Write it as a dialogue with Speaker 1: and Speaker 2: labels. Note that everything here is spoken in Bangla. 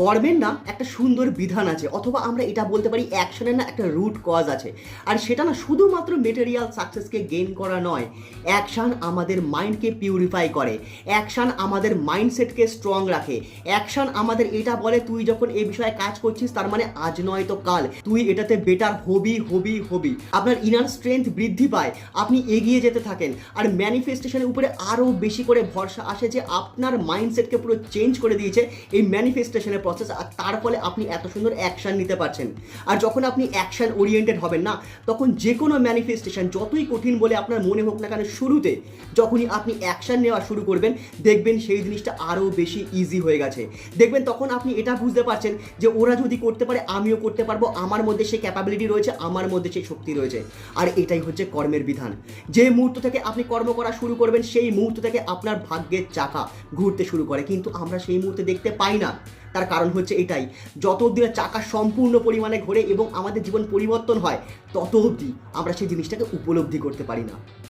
Speaker 1: কর্মের না একটা সুন্দর বিধান আছে, অথবা আমরা এটা বলতে পারি অ্যাকশনের না একটা রুট কজ আছে। আর সেটা না শুধুমাত্র মেটেরিয়াল সাকসেসকে গেইন করা নয়, অ্যাকশন আমাদের মাইন্ডকে পিউরিফাই করে, অ্যাকশন আমাদের মাইন্ডসেটকে স্ট্রং রাখে, অ্যাকশন আমাদের এটা বলে তুই যখন এই বিষয়ে কাজ করছিস তার মানে আজ নয় তো কাল তুই এটাতে বেটার হবি হবি হবি। আপনার ইনার স্ট্রেংথ বৃদ্ধি পায়, আপনি এগিয়ে যেতে থাকেন, আর ম্যানিফেস্টেশনের উপরে আরও বেশি করে ভরসা আসে যে আপনার মাইন্ডসেটকে পুরো চেঞ্জ করে দিয়েছে এই ম্যানিফেস্টেশনের প্রসেস, আর তার ফলে আপনি এত সুন্দর অ্যাকশন নিতে পারছেন। আর যখন আপনি অ্যাকশন ওরিয়েন্টেড হবেন না, তখন যে কোনো ম্যানিফেস্টেশন যতই কঠিন বলে আপনার মনে হোক না কেন, শুরুতে যখনই আপনি অ্যাকশন নেওয়া শুরু করবেন দেখবেন সেই জিনিসটা আরও বেশি ইজি হয়ে গেছে। দেখবেন তখন আপনি এটা বুঝতে পারছেন যে ওরা যদি করতে পারে আমিও করতে পারবো, আমার মধ্যে সেই ক্যাপাবিলিটি রয়েছে, আমার মধ্যে সেই শক্তি রয়েছে। আর এটাই হচ্ছে কর্মের বিধান। যে মুহূর্ত থেকে আপনি কর্ম করা শুরু করবেন সেই মুহূর্ত থেকে আপনার ভাগ্যের চাকা ঘুরতে শুরু করে, কিন্তু আমরা সেই মুহূর্তে দেখতে পাই না। তার কারণ হচ্ছে এটাই, যত অবধি না চাকা সম্পূর্ণ পরিমাণে ঘোরে এবং আমাদের জীবন পরিবর্তন হয়, তত অবধি আমরা সেই জিনিসটাকে উপলব্ধি করতে পারি না।